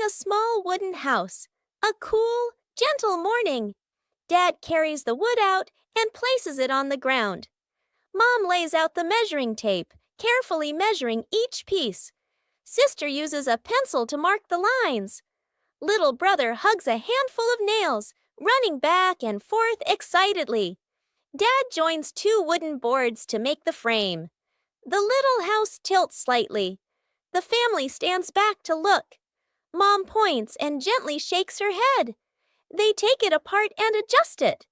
a small wooden house. A cool, gentle morning. Dad carries the wood out and places it on the ground. Mom lays out the measuring tape, carefully measuring each piece. Sister uses a pencil to mark the lines. Little brother hugs a handful of nails, running back and forth excitedly. Dad joins two wooden boards to make the frame. The little house tilts slightly. The family stands back to look. Mom points and gently shakes her head. They take it apart and adjust it.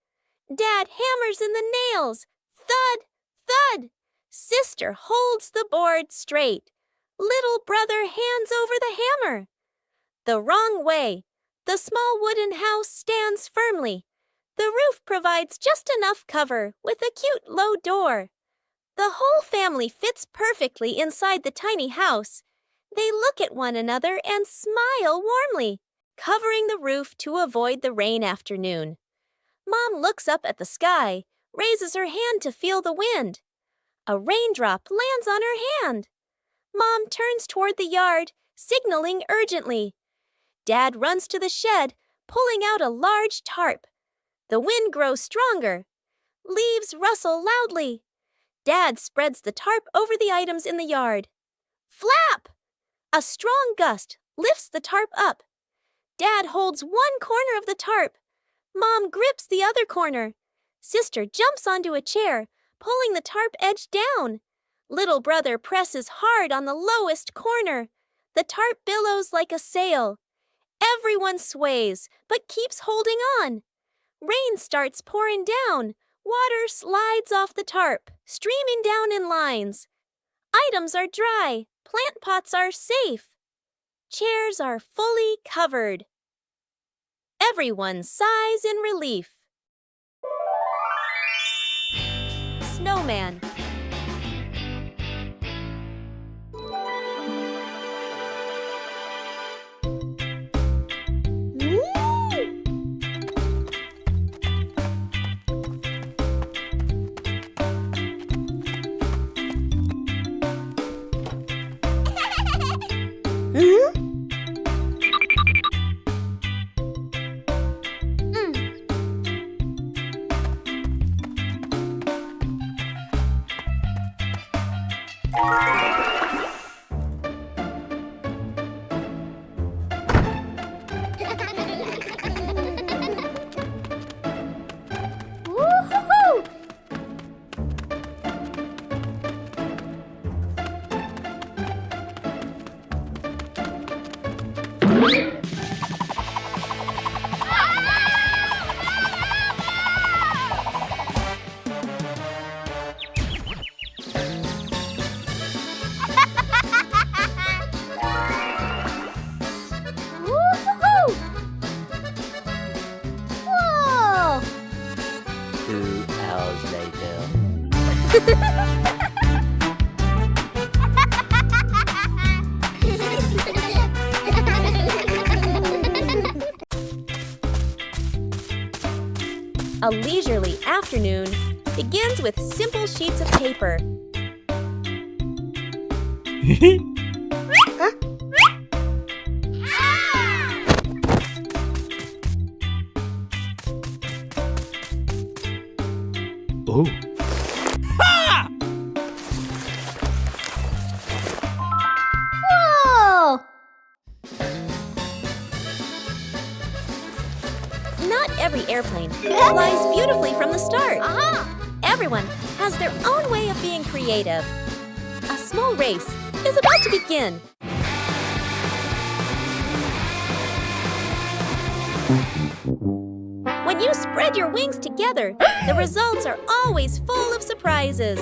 Dad hammers in the nails. Thud, thud. Sister holds the board straight. Little brother hands over the hammer. The wrong way. The small wooden house stands firmly. The roof provides just enough cover with a cute low door. The whole family fits perfectly inside the tiny house. They look at one another and smile warmly, covering the roof to avoid the rain afternoon. Mom looks up at the sky, raises her hand to feel the wind. A raindrop lands on her hand. Mom turns toward the yard, signaling urgently. Dad runs to the shed, pulling out a large tarp. The wind grows stronger. Leaves rustle loudly. Dad spreads the tarp over the items in the yard. Flap! A strong gust lifts the tarp up. Dad holds one corner of the tarp. Mom grips the other corner. Sister jumps onto a chair, pulling the tarp edge down. Little brother presses hard on the lowest corner. The tarp billows like a sail. Everyone sways, but keeps holding on. Rain starts pouring down. Water slides off the tarp, streaming down in lines. Items are dry. Plant pots are safe. Chairs are fully covered. Everyone sighs in relief. Snowman. A leisurely afternoon begins with simple sheets of paper. Oh. Ha! Whoa! Not every airplane flies beautifully from the start. Everyone has their own way of being creative. A small race is about to begin. When you spread your wings together, the results are always full of surprises.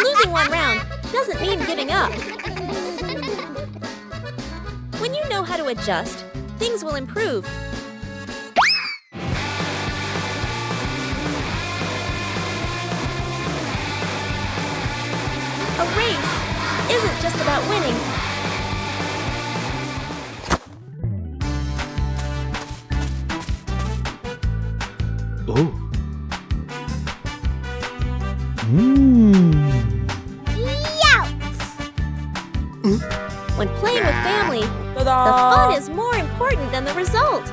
Losing one round doesn't mean giving up. When you know how to adjust, things will improve. A race isn't just about winning, When playing with family, the fun is more important than the result.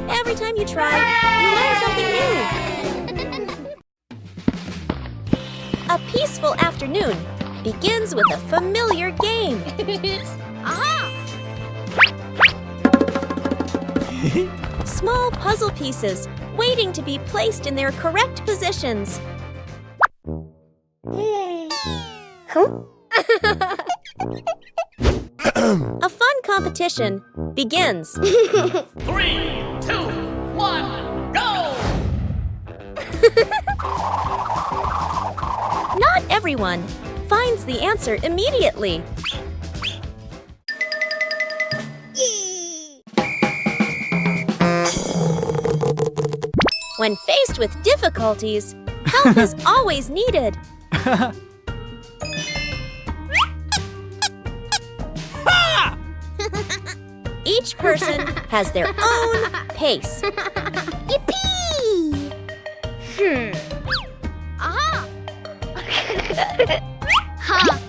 Every time you try, you learn something new. A peaceful afternoon begins with a familiar game. Small puzzle pieces waiting to be placed in their correct positions. A fun competition begins. 3, 2, 1, go! Not everyone finds the answer immediately. When faced with difficulties, help is always needed. Each person has their own pace. Yippee! Aha! Ha!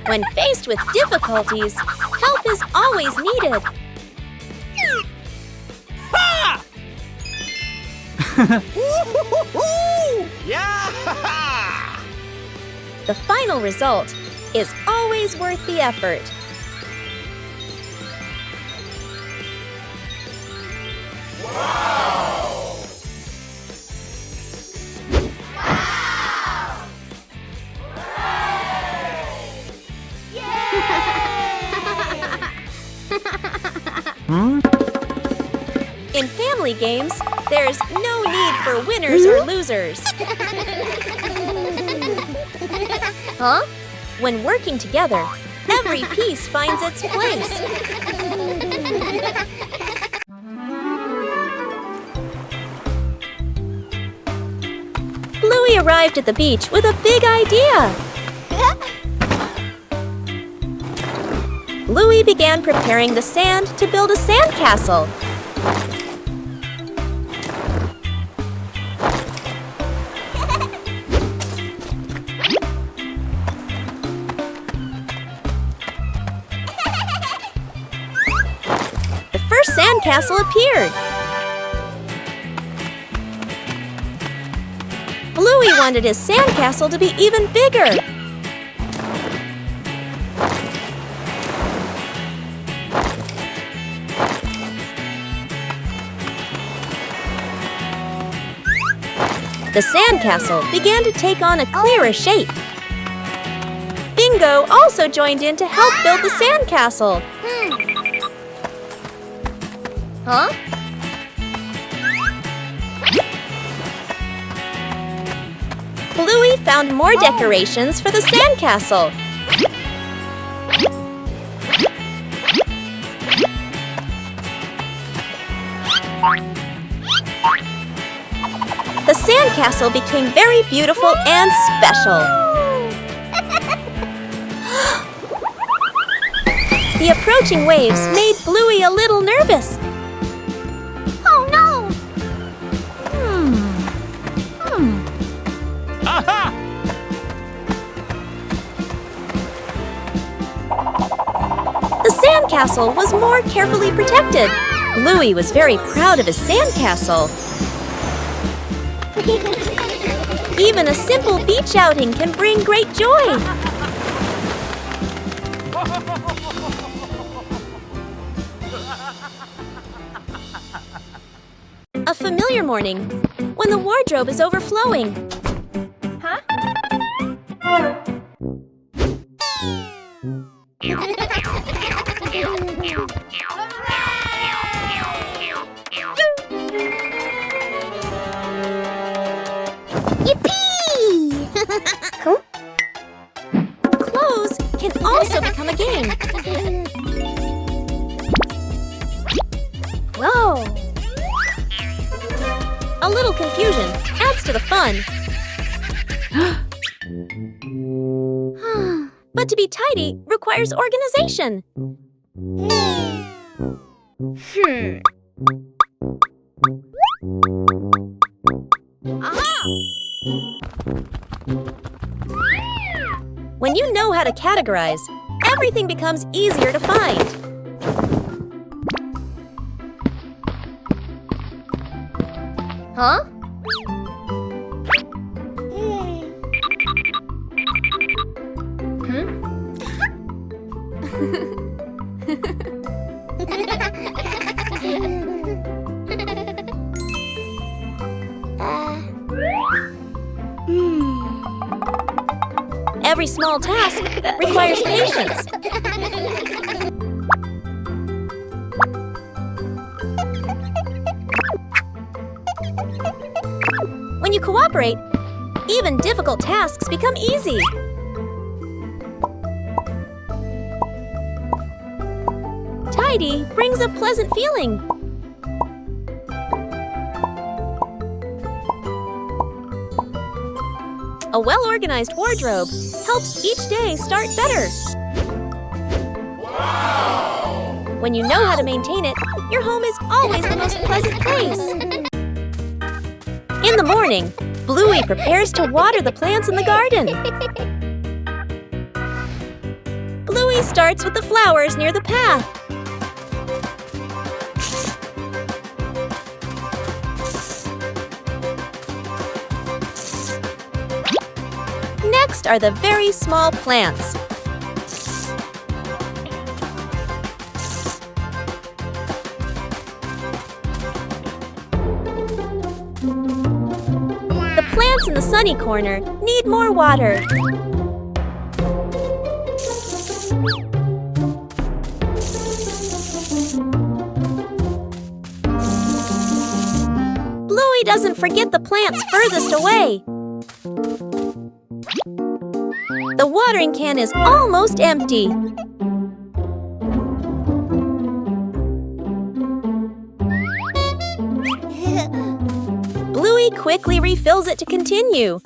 When faced with difficulties, help is always needed. Yeah! The final result is always worth the effort. In family games, there's no need for winners or losers. Huh? When working together, every piece finds its place. Bluey arrived at the beach with a big idea. Bluey began preparing the sand to build a sandcastle. The first sandcastle appeared. Bluey wanted his sandcastle to be even bigger. The sandcastle began to take on a clearer shape. Bingo also joined in to help build the sandcastle. Huh? Bluey found more decorations for the sandcastle. The sandcastle became very beautiful and special. The approaching waves made Bluey a little nervous. Oh no! Aha! The sandcastle was more carefully protected. Bluey was very proud of his sandcastle. Even a simple beach outing can bring great joy. A familiar morning when the wardrobe is overflowing. Huh? Yippee! Huh? Clothes can also become a game. Whoa! A little confusion adds to the fun. But to be tidy requires organization. Aha! When you know how to categorize, everything becomes easier to find. Huh? Every small task requires patience. When you cooperate, even difficult tasks become easy. Tidy brings a pleasant feeling. A well-organized wardrobe helps each day start better. Wow! When you know how to maintain it, your home is always the most pleasant place. In the morning, Bluey prepares to water the plants in the garden. Bluey starts with the flowers near the path. Next are the very small plants. The plants in the sunny corner need more water. Bluey doesn't forget the plants furthest away. The watering can is almost empty. Bluey quickly refills it to continue.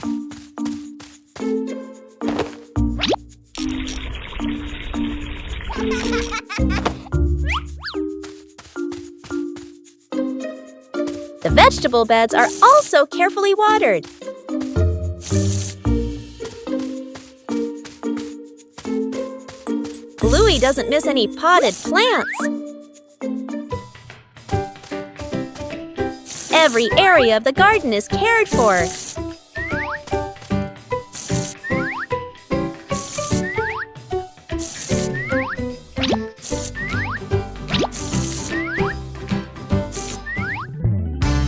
The vegetable beds are also carefully watered. Bluey doesn't miss any potted plants. Every area of the garden is cared for.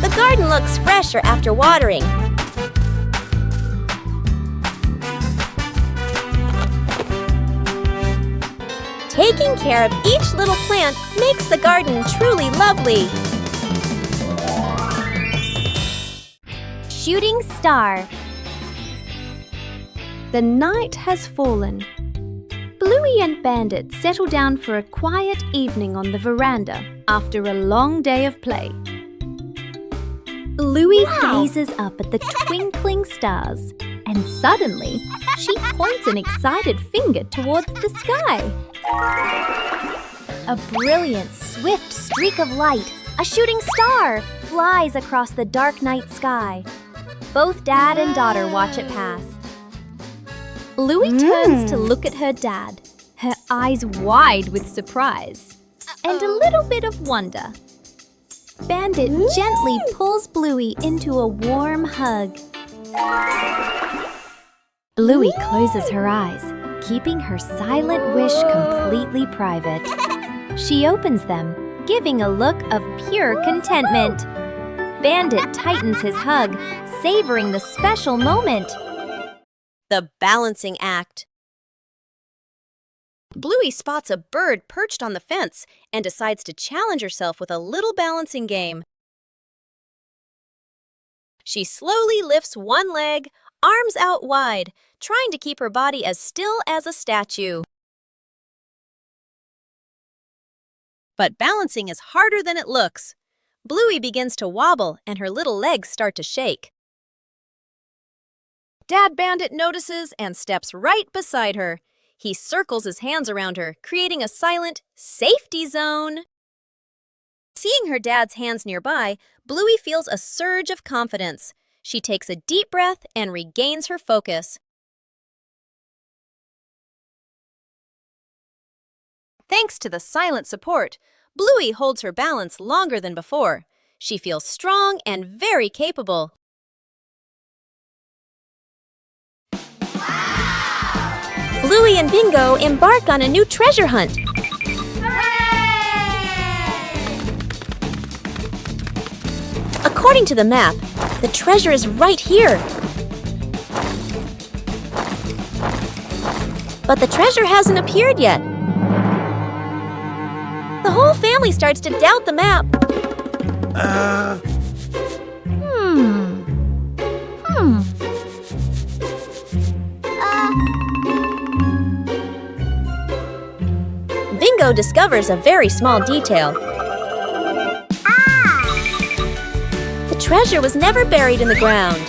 The garden looks fresher after watering. Taking care of each little plant makes the garden truly lovely. Shooting star. The night has fallen. Bluey and Bandit settle down for a quiet evening on the veranda after a long day of play. Bluey gazes up at the twinkling stars, and suddenly she points an excited finger towards the sky. A brilliant, swift streak of light, a shooting star, flies across the dark night sky. Both dad and daughter watch it pass. Bluey turns to look at her dad, her eyes wide with surprise and a little bit of wonder. Bandit gently pulls Bluey into a warm hug. Bluey closes her eyes, keeping her silent wish completely private. She opens them, giving a look of pure contentment. Bandit tightens his hug, savoring the special moment. The balancing act. Bluey spots a bird perched on the fence and decides to challenge herself with a little balancing game. She slowly lifts one leg, arms out wide, trying to keep her body as still as a statue. But balancing is harder than it looks. Bluey begins to wobble and her little legs start to shake. Dad Bandit notices and steps right beside her. He circles his hands around her, creating a silent safety zone. Seeing her dad's hands nearby, Bluey feels a surge of confidence. She takes a deep breath and regains her focus. Thanks to the silent support, Bluey holds her balance longer than before. She feels strong and very capable. Bluey and Bingo embark on a new treasure hunt. According to the map, the treasure is right here. But the treasure hasn't appeared yet. The whole family starts to doubt the map. Bingo discovers a very small detail. The treasure was never buried in the ground.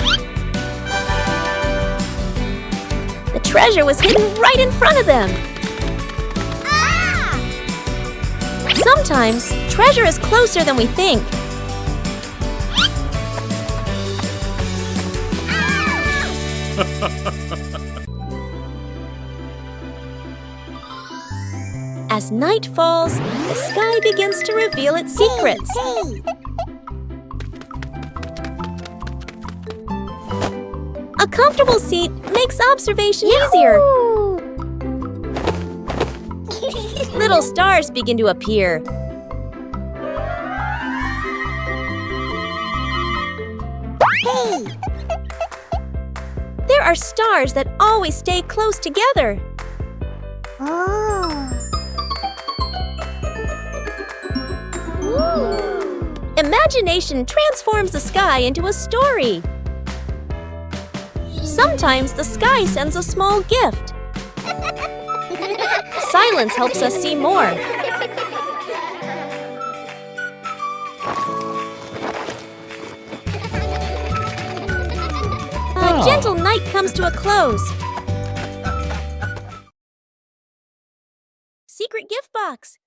The treasure was hidden right in front of them. Sometimes, treasure is closer than we think. As night falls, the sky begins to reveal its secrets. A comfortable seat makes observation easier. Little stars begin to appear. There are stars that always stay close together. Imagination transforms the sky into a story. Sometimes the sky sends a small gift. Silence helps us see more. A gentle night comes to a close. Secret gift box.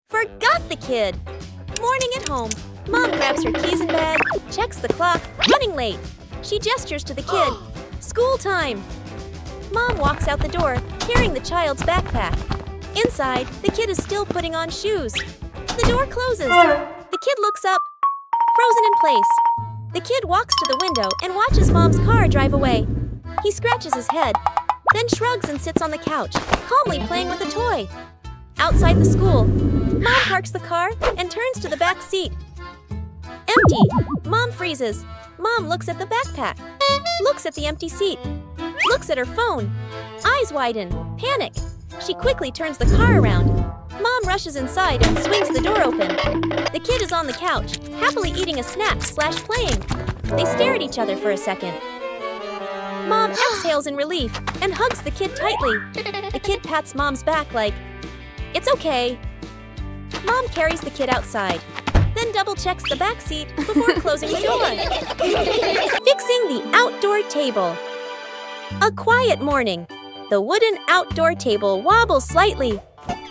Forgot the kid! Morning at home. Mom grabs her keys and bag, checks the clock, running late. She gestures to the kid. School time! Mom walks out the door, carrying the child's backpack. Inside, the kid is still putting on shoes. The door closes. The kid looks up, frozen in place. The kid walks to the window and watches Mom's car drive away. He scratches his head, then shrugs and sits on the couch, calmly playing with a toy. Outside the school, Mom parks the car and turns to the back seat. Empty. Mom freezes. Mom looks at the backpack, looks at the empty seat, looks at her phone. Eyes widen. Panic. She quickly turns the car around. Mom rushes inside and swings the door open. The kid is on the couch, happily eating a snack/playing. They stare at each other for a second. Mom exhales in relief and hugs the kid tightly. The kid pats Mom's back like, "It's okay." Mom carries the kid outside. then double-checks the back seat before closing the door. Fixing the outdoor table. A quiet morning. The wooden outdoor table wobbles slightly.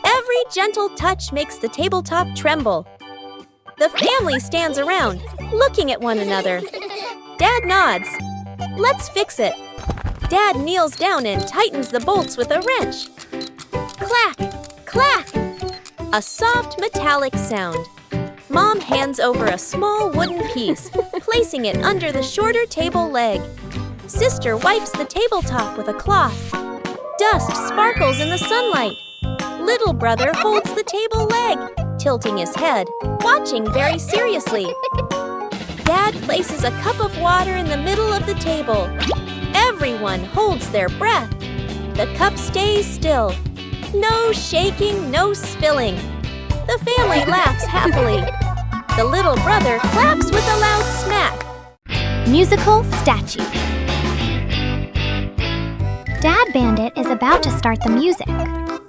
Every gentle touch makes the tabletop tremble. The family stands around, looking at one another. Dad nods. Let's fix it. Dad kneels down and tightens the bolts with a wrench. Clack! Clack! A soft metallic sound. Mom hands over a small wooden piece, placing it under the shorter table leg. Sister wipes the tabletop with a cloth. Dust sparkles in the sunlight. Little brother holds the table leg, tilting his head, watching very seriously. Dad places a cup of water in the middle of the table. Everyone holds their breath. The cup stays still. No shaking, no spilling. The family laughs happily. The little brother claps with a loud smack. Musical statues. Dad Bandit is about to start the music.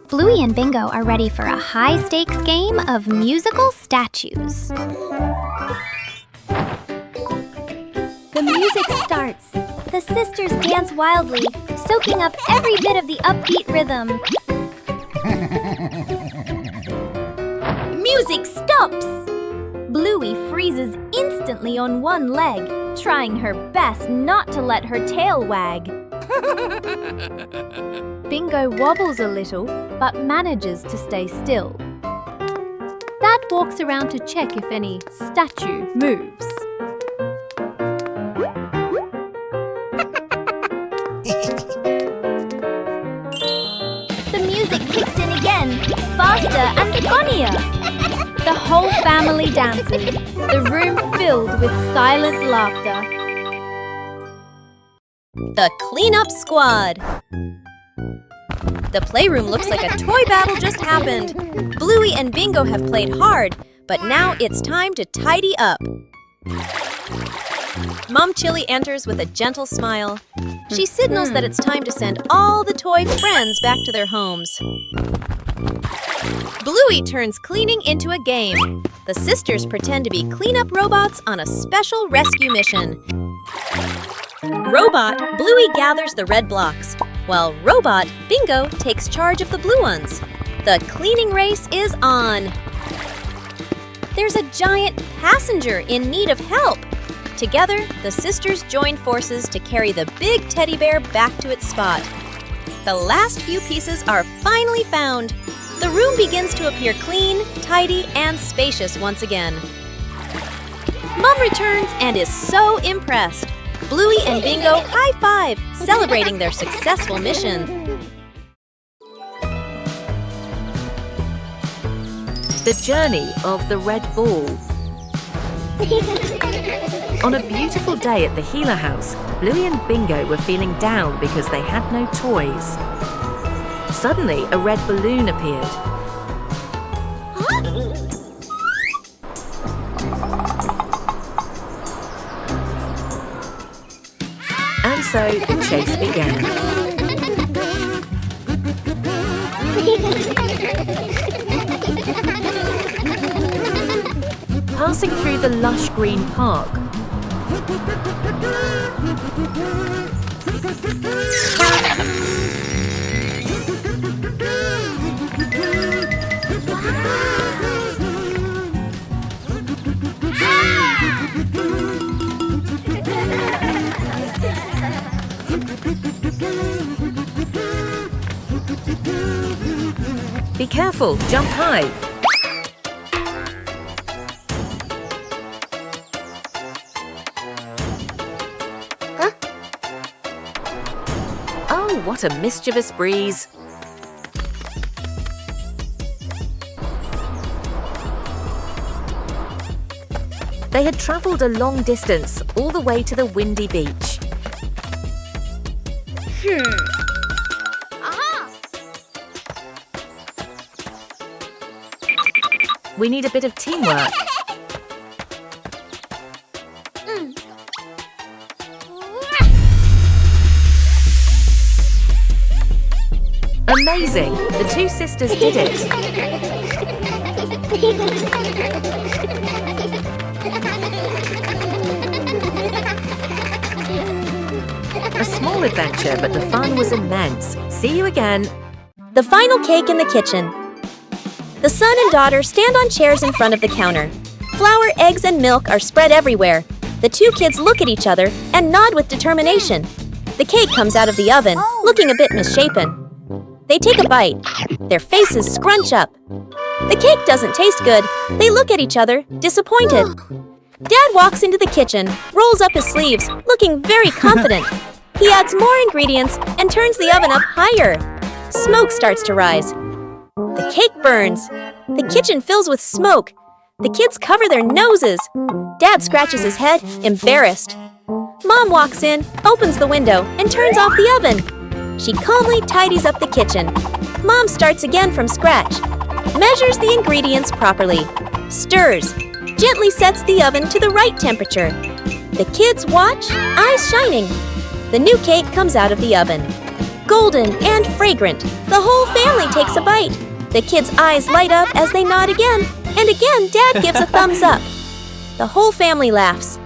Bluey and Bingo are ready for a high-stakes game of musical statues. The music starts. The sisters dance wildly, soaking up every bit of the upbeat rhythm. Music stops! Bluey freezes instantly on one leg, trying her best not to let her tail wag. Bingo wobbles a little, but manages to stay still. Dad walks around to check if any statue moves. The music kicks in again, faster and funnier. The whole family dances, the room filled with silent laughter. The Cleanup Squad. The playroom looks like a toy battle just happened. Bluey and Bingo have played hard, but now it's time to tidy up. Mom Chili enters with a gentle smile. She signals that it's time to send all the toy friends back to their homes. Bluey turns cleaning into a game. The sisters pretend to be cleanup robots on a special rescue mission. Robot, Bluey gathers the red blocks, while Robot, Bingo, takes charge of the blue ones. The cleaning race is on. There's a giant passenger in need of help. Together, the sisters join forces to carry the big teddy bear back to its spot. The last few pieces are finally found. The room begins to appear clean, tidy, and spacious once again. Mom returns and is so impressed. Bluey and Bingo high-five, celebrating their successful mission. The journey of the red ball. On a beautiful day at the Healer House, Bluey and Bingo were feeling down because they had no toys. Suddenly, a red balloon appeared. And so the chase began. Passing through the lush green park, be careful, jump high. Oh, what a mischievous breeze. They had travelled a long distance, all the way to the windy beach. We need a bit of teamwork. Amazing! The two sisters did it. A small adventure, but the fun was immense. See you again. The final cake in the kitchen. The son and daughter stand on chairs in front of the counter. Flour, eggs, and milk are spread everywhere. The two kids look at each other and nod with determination. The cake comes out of the oven, looking a bit misshapen. They take a bite. Their faces scrunch up. The cake doesn't taste good. They look at each other, disappointed. Dad walks into the kitchen, rolls up his sleeves, looking very confident. He adds more ingredients and turns the oven up higher. Smoke starts to rise. The cake burns. The kitchen fills with smoke. The kids cover their noses. Dad scratches his head, embarrassed. Mom walks in, opens the window, and turns off the oven. She calmly tidies up the kitchen. Mom starts again from scratch. Measures the ingredients properly. Stirs. Gently sets the oven to the right temperature. The kids watch, eyes shining. The new cake comes out of the oven. Golden and fragrant. The whole family takes a bite. The kids' eyes light up as they nod again, and again Dad gives a thumbs up. The whole family laughs.